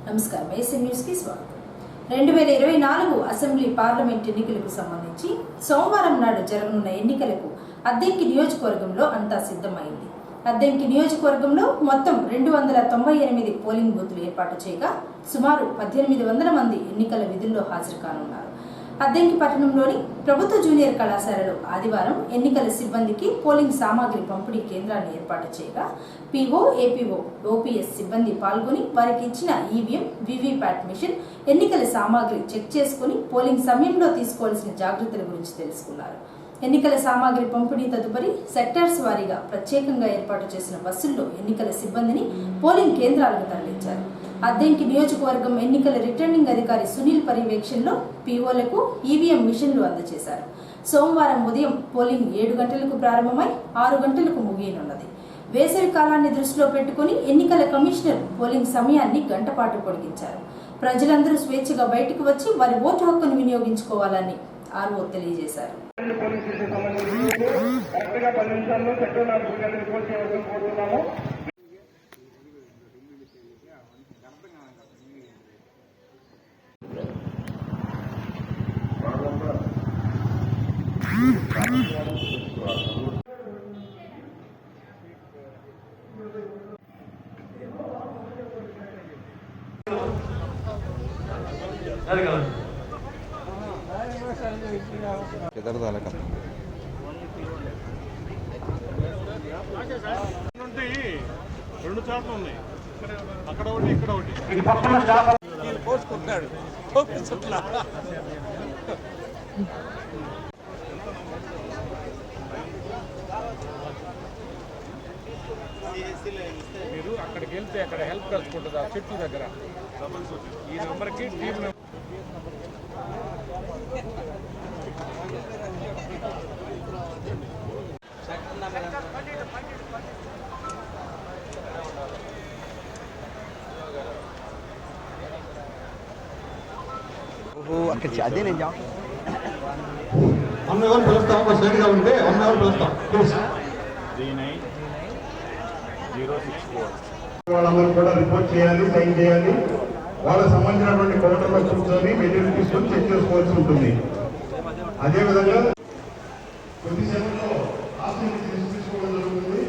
నమస్కారం. AC news కి స్వాగతం. 2024 అసెంబ్లీ పార్లమెంట్ ఎన్నికలకు సంబంధించి సోమవారం నాడు జరగనున్న ఎన్నికలకు అద్దెంకి నియోజకవర్గంలో అంతా సిద్ధమైంది. అద్దెంకి నియోజకవర్గంలో మొత్తం 298 పోలింగ్ బూత్లు ఏర్పాటు చేయగా సుమారు 1800 మంది ఎన్నికల విధుల్లో హాజరు కానున్నారు. అద్దెంకి పట్టణంలోని ప్రభుత్వ జూనియర్ కళాశాలలో ఆదివారం ఎన్నికల సిబ్బందికి పోలింగ్ సామాగ్రి పంపిణీ కేంద్రాన్ని ఏర్పాటు చేయగా పీఓ, ఏపీఓ, ఓపీఎస్ సిబ్బంది పాల్గొని వారికి ఇచ్చిన ఈవీఎం, వీవీప్యాట్ మిషన్, ఎన్నికల సామాగ్రి చెక్ చేసుకుని పోలింగ్ సమయంలో తీసుకోవాల్సిన జాగ్రత్తల గురించి తెలుసుకున్నారు. ఎన్నికల సామాగ్రి పంపిణీ తదుపరి సెక్టార్స్ వారీగా ప్రత్యేకంగా ఏర్పాటు చేసిన బస్సుల్లో ఎన్నికల సిబ్బందిని పోలింగ్ కేంద్రాలకు తరలించారు. అద్దెంకి నియోజకవర్గం ఎన్నికల రిటర్నింగ్ అధికారి సునీల్ పర్యవేక్షణలో పీఓలకు ఈవీఎం మిషన్లు అందజేశారు. సోమవారం ఉదయం పోలింగ్ 7 గంటలకు ప్రారంభమై 6 గంటలకు ముగియనున్నది. వేసవి కాలాన్ని దృష్టిలో పెట్టుకుని ఎన్నికల కమిషనర్ పోలింగ్ సమయాన్ని గంట పాటు పొడిగించారు. ప్రజలందరూ స్వేచ్ఛగా బయటకు వచ్చి వారి ఓటు హక్కును వినియోగించుకోవాలని ఆర్ఓ తెలియజేశారు. किधर डाला का రెండు చాట్లు ఉన్నాయి, అక్కడ ఒకటి ఇక్కడ ఒకటి. మీరు అక్కడికి వెళ్తే అక్కడ హెల్ప్ కలుసుకుంటుంది ఆ చెట్టు దగ్గర. ఈ నెంబర్కి టీం నెంబర్ అదే నేను జాబ్ అన్న ఎవరు పిలుస్తాం, ఒక సైడ్గా ఉంటే అన్న ఎవరు పిలుస్తాం ప్లీజ్. 39064 వాళ్ళందరూ కూడా రిపోర్ట్ చేయాలి, సైన్ చేయాలి. వాళ్ళకి సంబంధించినటువంటి కౌంటర్లో కూర్చొని మెటీరియల్ తీసుకొని చెక్ చేసుకోవాల్సి ఉంటుంది. అదేవిధంగా కొద్దిసేపట్లో ఆస్తి తీసుకోవడం జరుగుతుంది.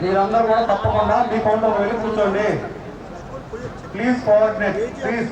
మీరందరూ కూడా తప్పకుండా మీ కౌంటర్ వెళ్ళి కూర్చోండి. Please coordinate please.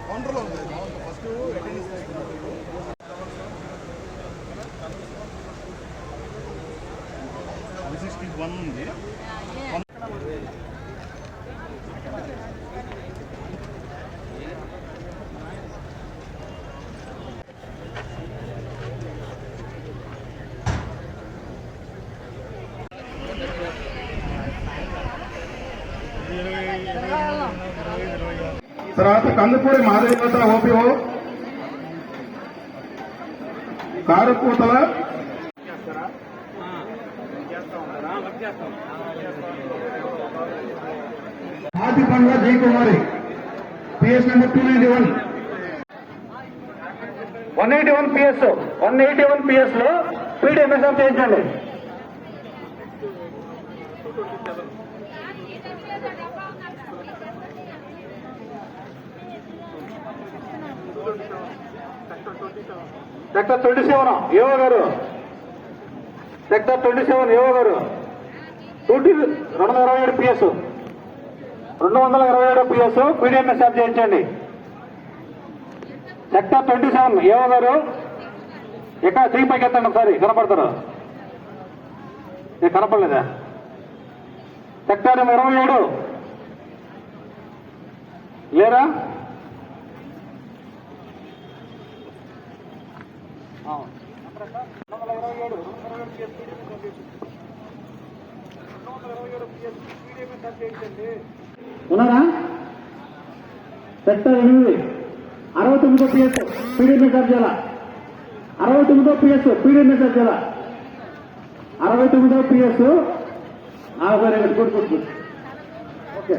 కౌంటర్లో ఉంది ఫస్ట్ అటెండెన్స్ 161 ఉంది. తర్వాత కందుకూరి మాధవీలత ఓపీఓ, కారుకూతల ఆదిపండ్ల జీ కుమారి, పిఎస్ నెంబర్ 181 పిఎస్ లో పీడీఎంఎస్ఎఫ్ చేయించండి. సెక్టర్ 27 ఏవో గారు సెక్టర్ 27 ఏవో గారు 227 PS 227 PS పీడిఎంఎస్ స్టాప్ చేయించండి. సెక్టర్ 27 ఏవో గారు ఎక్కడ శ్రీ పైకి ఎత్తండి ఒకసారి కనపడతారు. కనపడలేదా? సెక్టర్ 27 లేరా? ఉన్నారా? సెక్టర్ 8 69 PS పీడిఎంఎస్ స్టాప్ చేయాలా? 69 PS పీడిఎంఎస్ స్టాప్ చేయాలా? 69 PS సరే గుడ్. ఓకే.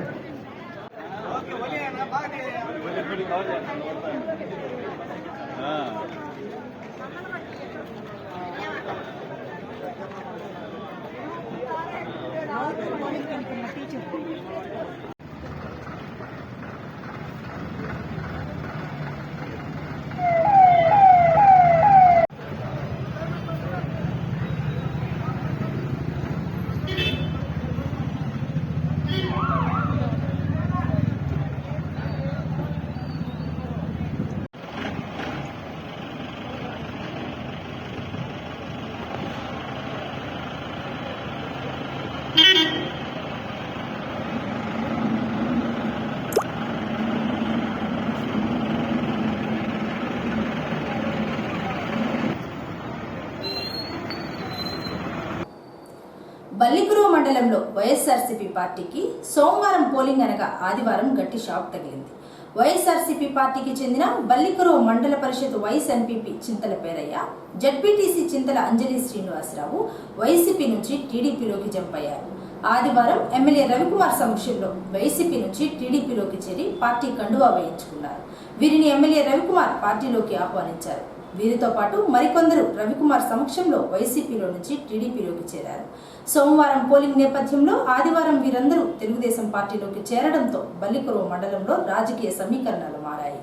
బల్లికురువ మండలంలో వైఎస్ఆర్సీపీ పార్టీకి సోమవారం పోలింగ్ అనగా ఆదివారం గట్టి షాక్ తగిలింది. వైఎస్ఆర్సీపీ పార్టీకి చెందిన బల్లికురువ మండల పరిషత్ వైస్ ఎంపీపీ చింతల పేరయ్య, జడ్పీటీసీ చింతల అంజలి శ్రీనివాసరావు వైసీపీ నుంచి టీడీపీలోకి జంప్ అయ్యారు. ఆదివారం ఎమ్మెల్యే రవికుమార్ సమక్షంలో వైసీపీ నుంచి టీడీపీలోకి చేరి పార్టీ కండువా వేయించుకున్నారు. వీరిని ఎమ్మెల్యే రవికుమార్ పార్టీలోకి ఆహ్వానించారు. వీరితో పాటు మరికొందరు రవికుమార్ సమక్షంలో వైసీపీలో నుంచి టీడీపీలోకి చేరారు. సోమవారం పోలింగ్ నేపథ్యంలో ఆదివారం వీరందరూ తెలుగుదేశం పార్టీలోకి చేరడంతో బల్లికురువ మండలంలో రాజకీయ సమీకరణాలు మారాయి.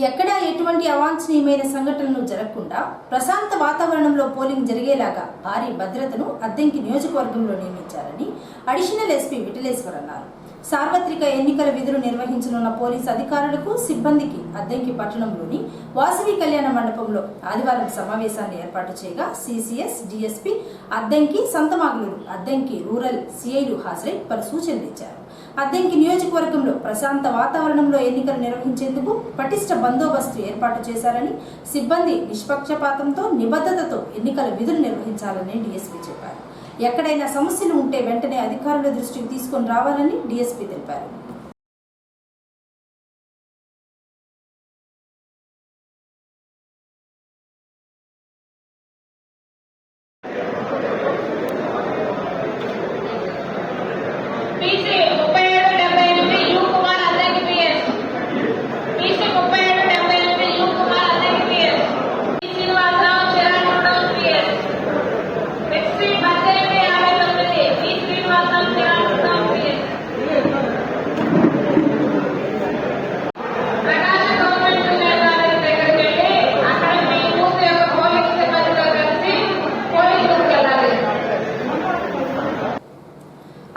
ఎక్కడా ఎటువంటి అవాంఛనీయమైన సంఘటనలు జరగకుండా ప్రశాంత వాతావరణంలో పోలింగ్ జరిగేలాగా భారీ భద్రతను అద్దంకి నియోజకవర్గంలో నియమించారని అడిషనల్ ఎస్పీ విఠలేశ్వర్ అన్నారు. సార్వత్రిక ఎన్నికల విధులు నిర్వహించనున్న పోలీసు అధికారులకు, సిబ్బందికి అద్దంకి పట్టణంలోని వాసవి కళ్యాణ మండపంలో ఆదివారం సమావేశాన్ని ఏర్పాటు చేయగా CCS, DSP Addanki, Santhamaguluru, Addanki rural సిఐలు హాజరై పలు సూచనలు ఇచ్చారు. అద్దంకి నియోజకవర్గంలో ప్రశాంత వాతావరణంలో ఎన్నికలు నిర్వహించేందుకు పటిష్ట బందోబస్తు ఏర్పాటు చేశారని, సిబ్బంది నిష్పక్షపాతంతో, నిబద్ధతతో ఎన్నికల విధులు నిర్వహించాలని డీఎస్పీ చెప్పారు. ఎక్కడైనా సమస్యలు ఉంటే వెంటనే అధికారుల దృష్టికి తీసుకొని రావాలని డీఎస్పీ తెలిపారు.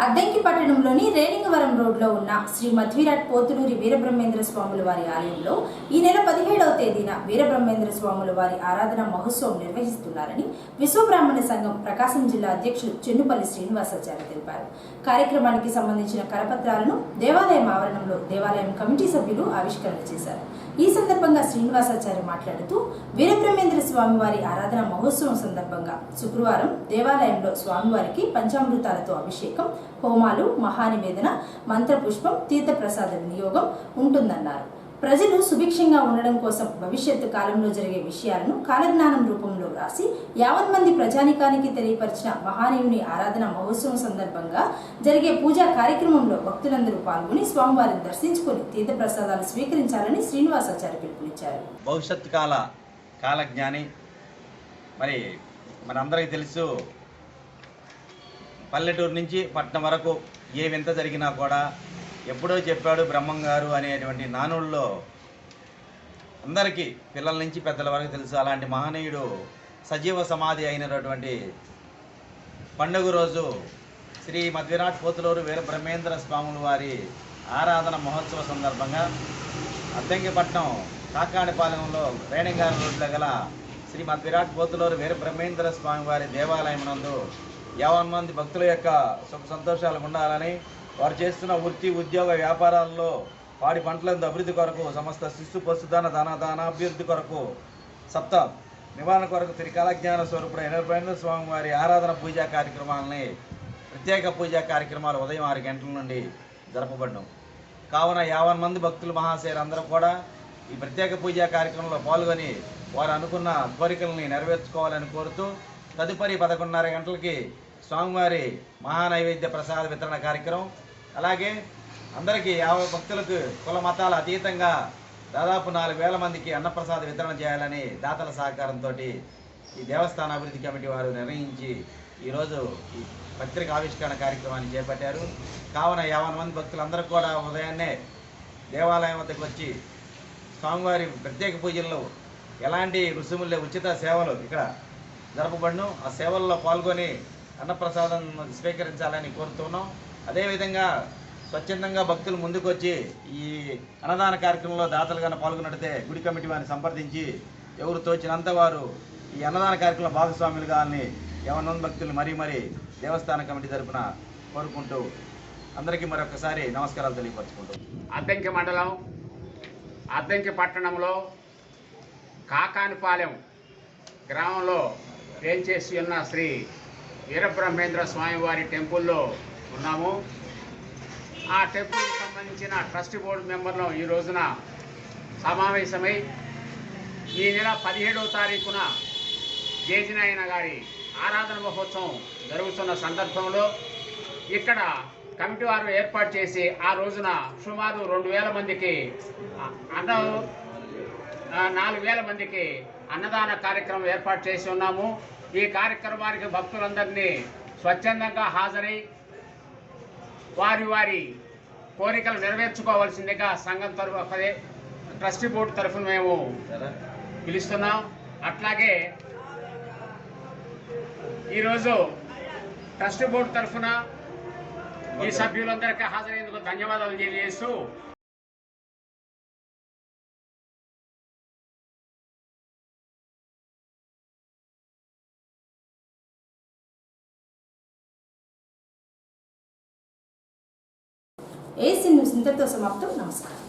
అద్దంకి పట్టణంలోని రేణింగవరం రోడ్లో ఉన్న శ్రీ మధ్విరాట్ పోతులూరి వీరబ్రహ్మేంద్ర స్వాముల వారి ఆలయంలో ఈ నెల 17వ తేదీన వీరబ్రహ్మేంద్ర స్వాముల వారి ఆరాధన మహోత్సవం నిర్వహిస్తున్నారని విశ్వబ్రాహ్మణ సంఘం ప్రకాశం జిల్లా అధ్యక్షులు చెన్నుపల్లి శ్రీనివాసాచార్య తెలిపారు. కార్యక్రమానికి సంబంధించిన కరపత్రాలను దేవాలయం ఆవరణంలో దేవాలయం కమిటీ సభ్యులు ఆవిష్కరణ చేశారు. ఈ సందర్భంగా శ్రీనివాసాచార్య మాట్లాడుతూ వీరబ్రహ్మేంద్ర స్వామివారి ఆరాధన మహోత్సవం సందర్భంగా శుక్రవారం దేవాలయంలో స్వామివారికి పంచామృతాలతో అభిషేకం, హోమాలు, మహానివేదన, మంత్రపుష్పం, తీర్థప్రసాద వినియోగం ఉంటుందన్నారు. ప్రజలు సుభిక్షంగా ఉండడం కోసం భవిష్యత్తు కాలంలో జరిగే విషయాలను కాలజ్ఞానం రూపంలో రాసి 50 మంది ప్రజానికానికి తెలియపరిచిన మహానీయుని ఆరాధన మహోత్సవం సందర్భంగా జరిగే పూజా కార్యక్రమంలో భక్తులందరూ పాల్గొని స్వామివారిని దర్శించుకుని తీర్థప్రసాదాలు స్వీకరించాలని శ్రీనివాసాచార్య పిలుపునిచ్చారు. భవిష్యత్తు కాలజ్ఞాని మరి మనందరికీ తెలుసు, పల్లెటూరు నుంచి పట్టణం వరకు ఏ వింత జరిగినా కూడా ఎప్పుడో చెప్పాడు బ్రహ్మం గారు అనేటువంటి నానుల్లో అందరికీ పిల్లల నుంచి పెద్దల వరకు తెలుసు. అలాంటి మహనీయుడు సజీవ సమాధి అయినటువంటి పండుగ రోజు శ్రీ మధ్విరాట్ పోతులూరు వీరబ్రహ్మేంద్ర స్వాముల వారి ఆరాధన మహోత్సవ సందర్భంగా అద్దంకిపట్నం కాకాడిపాలెంలో రేణింగారం రోడ్లో గల శ్రీ మధ్విరాట్ పోతులూరు వీరబ్రహ్మేంద్ర స్వామి వారి దేవాలయం నందు 50 మంది భక్తుల యొక్క సుఖ సంతోషాలు ఉండాలని, వారు చేస్తున్న వృత్తి, ఉద్యోగ, వ్యాపారాల్లో పాడి పంటలందు అభివృద్ధి కొరకు, సమస్త శిశు పశుధన దానాభివృద్ధి కొరకు, సప్త నివారణ కొరకు త్రికాలజ్ఞాన స్వరూపుడైన వీరబ్రహ్మేంద్ర స్వామి వారి ఆరాధన పూజా కార్యక్రమాలని ప్రత్యేక పూజా కార్యక్రమాలు ఉదయం 6 గంటల నుండి జరపబడ్డం కావున 50 మంది భక్తులు మహాశయులు అందరూ కూడా ఈ ప్రత్యేక పూజా కార్యక్రమంలో పాల్గొని వారు అనుకున్న కోరికలని నెరవేర్చుకోవాలని కోరుతూ తదుపరి 11:30 గంటలకి స్వామివారి మహానైవేద్య ప్రసాద వితరణ కార్యక్రమం, అలాగే అందరికీ 50 భక్తులకు కుల మతాల అతీతంగా దాదాపు 4,000 మందికి అన్నప్రసాద వితరణ చేయాలని దాతల సహకారంతో ఈ దేవస్థాన అభివృద్ధి కమిటీ వారు నిర్ణయించి ఈరోజు ఈ పత్రిక ఆవిష్కరణ కార్యక్రమాన్ని చేపట్టారు. కావున 50 మంది భక్తులందరూ కూడా ఉదయాన్నే దేవాలయం వద్దకు వచ్చి స్వామివారి ప్రత్యేక పూజల్లో ఎలాంటి రుసుములే ఉచిత సేవలు ఇక్కడ జరపబడును. ఆ సేవల్లో పాల్గొని అన్నప్రసాదం స్వీకరించాలని కోరుతున్నాం. అదేవిధంగా స్వచ్ఛందంగా భక్తులు ముందుకు వచ్చి ఈ అన్నదాన కార్యక్రమంలో దాతలుగా పాల్గొన్నట్లయితే గుడి కమిటీ వారిని సంప్రదించి ఎవరు తోచినంత వారు ఈ అన్నదాన కార్యక్రమంలో భాగస్వాములు కావాలని 50 మంది భక్తులు మరీ దేవస్థాన కమిటీ తరఫున కోరుకుంటూ అందరికీ మరొకసారి నమస్కారాలు తెలియపరచుకుంటూ అద్దంకి మండలం అద్దంకి పట్టణంలో కాకానిపాలెం గ్రామంలో వేంచేసి ఉన్న శ్రీ వీరబ్రహ్మేంద్ర స్వామి వారి టెంపుల్లో ఉన్నాము. ఆ టెంపుల్కి సంబంధించిన ట్రస్టీ బోర్డు మెంబర్లు ఈ రోజున సమావేశమై ఈ నెల 17వ తారీఖున జేజినాయన గారి ఆరాధన మహోత్సవం జరుగుతున్న సందర్భంలో ఇక్కడ కమిటీ వారు ఏర్పాటు చేసి ఆ రోజున సుమారు 2,000 మందికి 4,000 మందికి అన్నదాన కార్యక్రమం ఏర్పాటు చేసి ఉన్నాము. ఈ కార్యక్రమానికి భక్తులందరినీ స్వచ్ఛందంగా హాజరై వారి కోరికలు నెరవేర్చుకోవాల్సిందిగా సంఘం తరఫు ట్రస్టీ బోర్డు తరఫున మేము పిలుస్తున్నాం. అట్లాగే ఈరోజు ట్రస్టీ బోర్డు తరఫున ఈ సభ్యులందరికీ హాజరైనందుకు ధన్యవాదాలు తెలియజేస్తూ ఏసీ న్యూస్ ఇంతటితో సమాప్తం. నమస్కారం.